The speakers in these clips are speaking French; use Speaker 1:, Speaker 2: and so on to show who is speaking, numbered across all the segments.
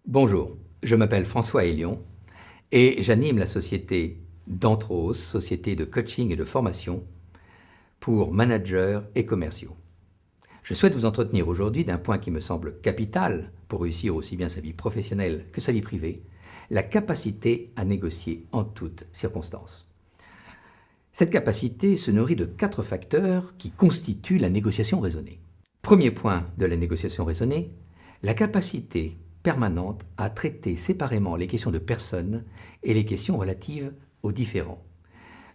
Speaker 1: Bonjour, je m'appelle François Hélion et j'anime la société Dantros, société de coaching et de formation pour managers et commerciaux. Je souhaite vous entretenir aujourd'hui d'un point qui me semble capital pour réussir aussi bien sa vie professionnelle que sa vie privée, la capacité à négocier en toutes circonstances. Cette capacité se nourrit de 4 facteurs qui constituent la négociation raisonnée. Premier point de la négociation raisonnée, la capacité permanente à traiter séparément les questions de personnes et les questions relatives aux différents.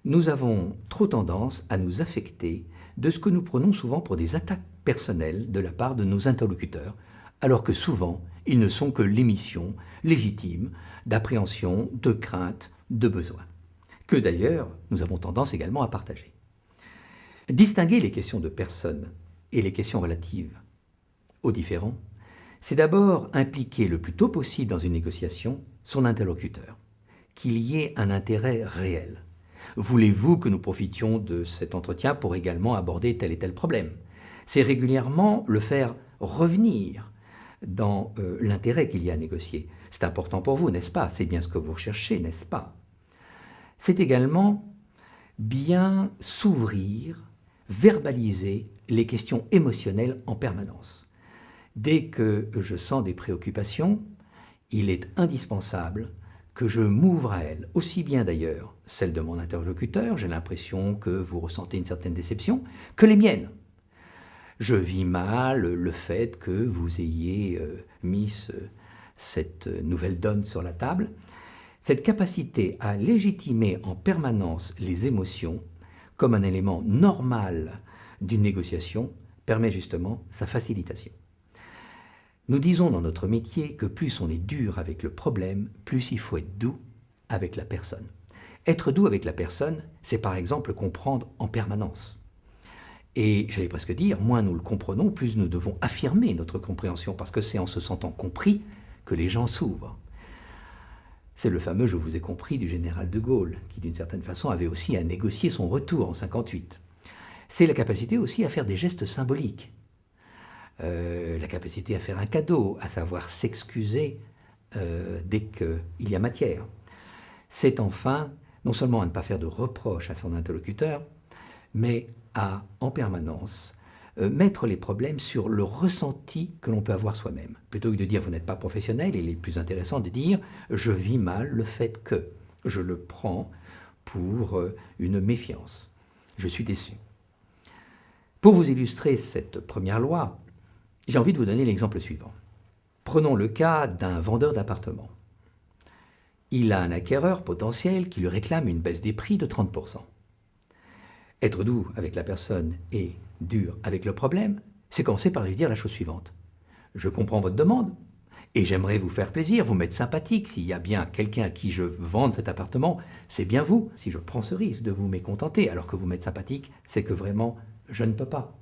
Speaker 1: Nous avons trop tendance à nous affecter de ce que nous prenons souvent pour des attaques personnelles de la part de nos interlocuteurs, alors que souvent ils ne sont que l'émission légitime d'appréhension, de crainte, de besoin, que d'ailleurs nous avons tendance également à partager. Distinguer les questions de personnes et les questions relatives aux différents, c'est d'abord impliquer le plus tôt possible dans une négociation son interlocuteur, qu'il y ait un intérêt réel. Voulez-vous que nous profitions de cet entretien pour également aborder tel et tel problème? C'est régulièrement le faire revenir dans l'intérêt qu'il y a à négocier. C'est important pour vous, n'est-ce pas? C'est bien ce que vous recherchez, n'est-ce pas? C'est également bien s'ouvrir, verbaliser les questions émotionnelles en permanence. Dès que je sens des préoccupations, il est indispensable que je m'ouvre à elles, aussi bien d'ailleurs celles de mon interlocuteur, j'ai l'impression que vous ressentez une certaine déception, que les miennes. Je vis mal le fait que vous ayez mis cette nouvelle donne sur la table. Cette capacité à légitimer en permanence les émotions comme un élément normal d'une négociation permet justement sa facilitation. Nous disons dans notre métier que plus on est dur avec le problème, plus il faut être doux avec la personne. Être doux avec la personne, c'est par exemple comprendre en permanence. Et j'allais presque dire, moins nous le comprenons, plus nous devons affirmer notre compréhension, parce que c'est en se sentant compris que les gens s'ouvrent. C'est le fameux « je vous ai compris » du général de Gaulle, qui d'une certaine façon avait aussi à négocier son retour en 1958. C'est la capacité aussi à faire des gestes symboliques. La capacité à faire un cadeau, à savoir s'excuser dès qu'il y a matière. C'est enfin, non seulement à ne pas faire de reproches à son interlocuteur, mais à, en permanence, mettre les problèmes sur le ressenti que l'on peut avoir soi-même. Plutôt que de dire « vous n'êtes pas professionnel », il est plus intéressant de dire « je vis mal le fait que je le prends pour une méfiance, je suis déçu ». Pour vous illustrer cette première loi, j'ai envie de vous donner l'exemple suivant. Prenons le cas d'un vendeur d'appartements. Il a un acquéreur potentiel qui lui réclame une baisse des prix de 30%. Être doux avec la personne et dur avec le problème, c'est commencer par lui dire la chose suivante. Je comprends votre demande et j'aimerais vous faire plaisir, vous mettre sympathique. S'il y a bien quelqu'un à qui je vende cet appartement, c'est bien vous. Si je prends ce risque de vous mécontenter alors que vous m'êtes sympathique, c'est que vraiment je ne peux pas.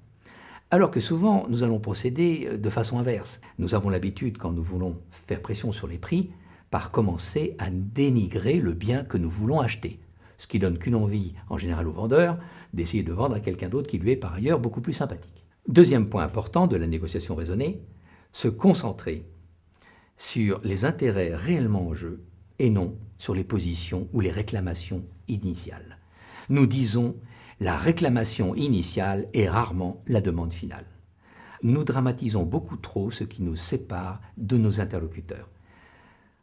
Speaker 1: Alors que souvent, nous allons procéder de façon inverse. Nous avons l'habitude, quand nous voulons faire pression sur les prix, par commencer à dénigrer le bien que nous voulons acheter. Ce qui donne qu'une envie, en général au vendeur, d'essayer de vendre à quelqu'un d'autre qui lui est par ailleurs beaucoup plus sympathique. Deuxième point important de la négociation raisonnée, se concentrer sur les intérêts réellement en jeu et non sur les positions ou les réclamations initiales. Nous disons la réclamation initiale est rarement la demande finale. Nous dramatisons beaucoup trop ce qui nous sépare de nos interlocuteurs.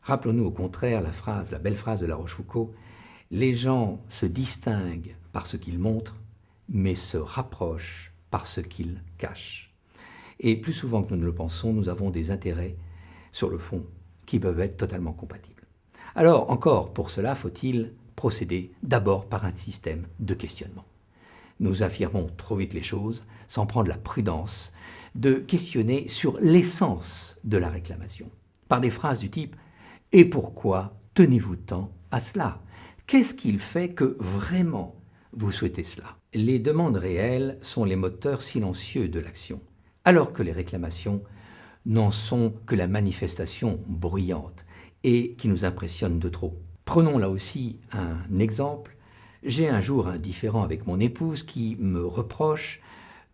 Speaker 1: Rappelons-nous au contraire la belle phrase de La Rochefoucauld, « Les gens se distinguent par ce qu'ils montrent, mais se rapprochent par ce qu'ils cachent. » Et plus souvent que nous ne le pensons, nous avons des intérêts sur le fond qui peuvent être totalement compatibles. Alors encore, pour cela, faut-il procéder d'abord par un système de questionnement. Nous affirmons trop vite les choses sans prendre la prudence de questionner sur l'essence de la réclamation, par des phrases du type « Et pourquoi tenez-vous tant à cela ? Qu'est-ce qu'il fait que vraiment vous souhaitez cela. Les demandes réelles sont les moteurs silencieux de l'action, alors que les réclamations n'en sont que la manifestation bruyante et qui nous impressionne de trop. Prenons là aussi un exemple. J'ai un jour un différend avec mon épouse qui me reproche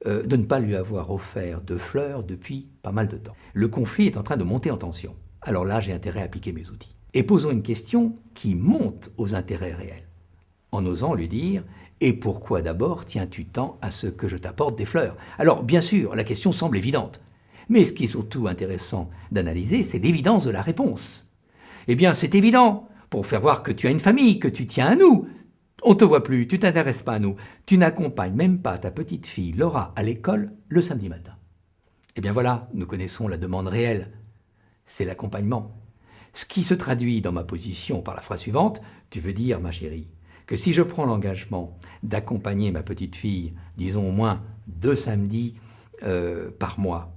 Speaker 1: de ne pas lui avoir offert de fleurs depuis pas mal de temps. Le conflit est en train de monter en tension. Alors là, j'ai intérêt à appliquer mes outils. Et posons une question qui monte aux intérêts réels, en osant lui dire « Et pourquoi d'abord tiens-tu tant à ce que je t'apporte des fleurs ?» Alors, bien sûr, la question semble évidente. Mais ce qui est surtout intéressant d'analyser, c'est l'évidence de la réponse. Eh bien, c'est évident, pour faire voir que tu as une famille, que tu tiens à nous. On ne te voit plus, tu ne t'intéresses pas à nous. Tu n'accompagnes même pas ta petite fille Laura à l'école le samedi matin. Eh bien voilà, nous connaissons la demande réelle. C'est l'accompagnement. Ce qui se traduit dans ma position par la phrase suivante, tu veux dire, ma chérie, que si je prends l'engagement d'accompagner ma petite fille, disons au moins 2 samedis par mois,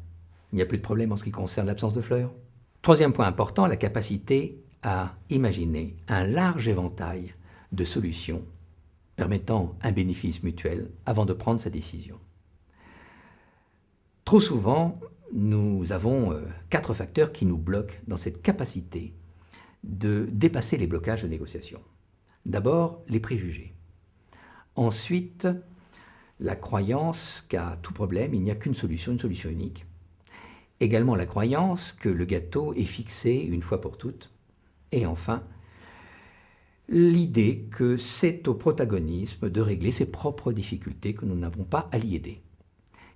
Speaker 1: il n'y a plus de problème en ce qui concerne l'absence de fleurs. Troisième point important, la capacité à imaginer un large éventail de solutions permettant un bénéfice mutuel avant de prendre sa décision. Trop souvent, nous avons 4 facteurs qui nous bloquent dans cette capacité de dépasser les blocages de négociation. D'abord, les préjugés. Ensuite, la croyance qu'à tout problème, il n'y a qu'une solution, une solution unique. Également la croyance que le gâteau est fixé une fois pour toutes. Et enfin, l'idée que c'est au protagonisme de régler ses propres difficultés, que nous n'avons pas à l'y aider.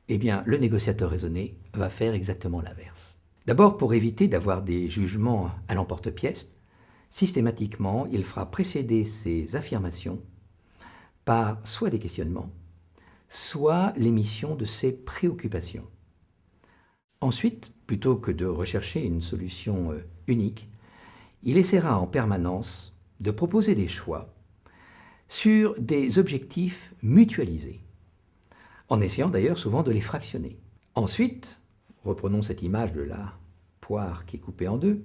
Speaker 1: Eh bien, le négociateur raisonné va faire exactement l'inverse. D'abord, pour éviter d'avoir des jugements à l'emporte-pièce, systématiquement, il fera précéder ses affirmations par soit des questionnements, soit l'émission de ses préoccupations. Ensuite, plutôt que de rechercher une solution unique, il essaiera en permanence de proposer des choix sur des objectifs mutualisés, en essayant d'ailleurs souvent de les fractionner. Ensuite, reprenons cette image de la poire qui est coupée en deux,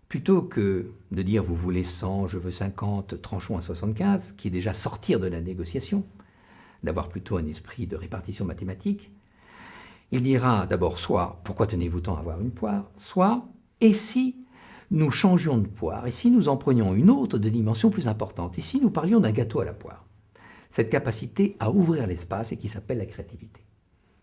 Speaker 1: plutôt que de dire vous voulez 100, je veux 50, tranchons à 75, qui est déjà sortir de la négociation, d'avoir plutôt un esprit de répartition mathématique, il dira d'abord soit pourquoi tenez-vous tant à avoir une poire, soit et si nous changions de poire, et si nous en prenions une autre de dimension plus importante, et si nous parlions d'un gâteau à la poire. Cette capacité à ouvrir l'espace et qui s'appelle la créativité.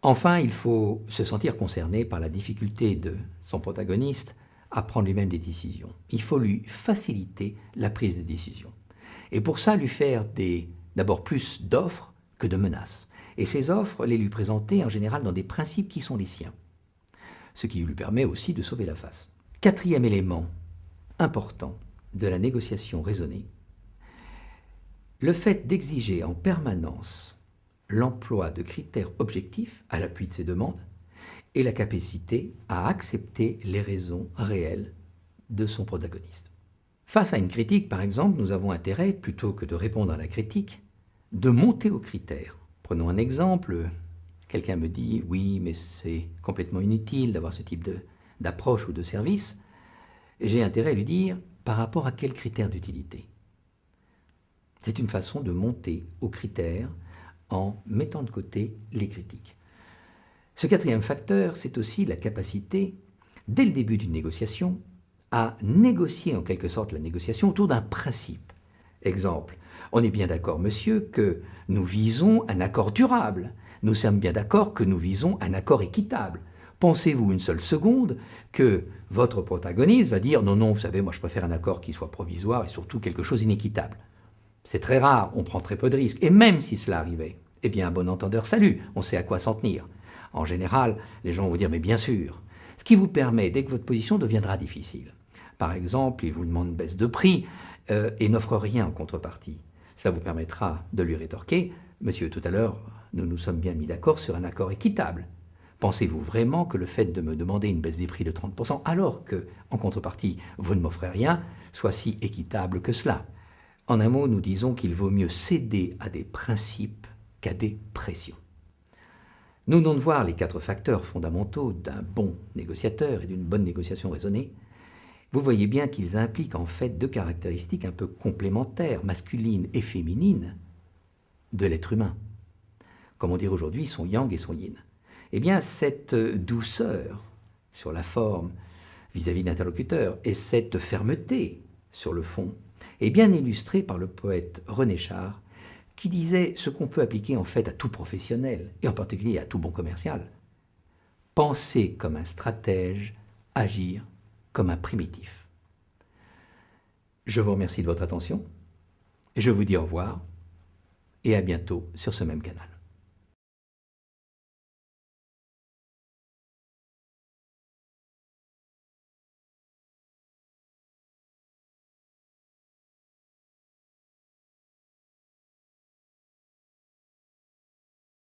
Speaker 1: Enfin, il faut se sentir concerné par la difficulté de son protagoniste à prendre lui-même des décisions. Il faut lui faciliter la prise de décision. Et pour ça, lui faire d'abord plus d'offres que de menaces. Et ces offres, les lui présenter en général dans des principes qui sont les siens. Ce qui lui permet aussi de sauver la face. Quatrième élément important de la négociation raisonnée, le fait d'exiger en permanence l'emploi de critères objectifs à l'appui de ses demandes et la capacité à accepter les raisons réelles de son protagoniste. Face à une critique, par exemple, nous avons intérêt, plutôt que de répondre à la critique, de monter aux critères. Prenons un exemple, quelqu'un me dit « oui, mais c'est complètement inutile d'avoir ce type d'approche ou de service ». J'ai intérêt à lui dire « par rapport à quels critères d'utilité ?» C'est une façon de monter aux critères en mettant de côté les critiques. Ce quatrième facteur, c'est aussi la capacité, dès le début d'une négociation, à négocier en quelque sorte la négociation autour d'un principe. Exemple, on est bien d'accord, monsieur, que nous visons un accord durable. Nous sommes bien d'accord que nous visons un accord équitable. Pensez-vous une seule seconde que votre protagoniste va dire « non, non, vous savez, moi je préfère un accord qui soit provisoire et surtout quelque chose d'inéquitable ». C'est très rare, on prend très peu de risques. Et même si cela arrivait, eh bien un bon entendeur salue, on sait à quoi s'en tenir. En général, les gens vont dire « mais bien sûr ». Ce qui vous permet, dès que votre position deviendra difficile. Par exemple, il vous demande une baisse de prix et n'offre rien en contrepartie. Ça vous permettra de lui rétorquer « monsieur, tout à l'heure, nous nous sommes bien mis d'accord sur un accord équitable. Pensez-vous vraiment que le fait de me demander une baisse des prix de 30%, alors que, en contrepartie, vous ne m'offrez rien, soit si équitable que cela ?» En un mot, nous disons qu'il vaut mieux céder à des principes qu'à des pressions. Nous venons de voir les 4 facteurs fondamentaux d'un bon négociateur et d'une bonne négociation raisonnée. Vous voyez bien qu'ils impliquent en fait 2 caractéristiques un peu complémentaires, masculines et féminines, de l'être humain. Comme on dirait aujourd'hui, son yang et son yin. Eh bien, cette douceur sur la forme vis-à-vis de l'interlocuteur et cette fermeté sur le fond est bien illustrée par le poète René Char, qui disait ce qu'on peut appliquer en fait à tout professionnel, et en particulier à tout bon commercial. Penser comme un stratège, agir comme un primitif. Je vous remercie de votre attention, je vous dis au revoir et à bientôt sur ce même canal.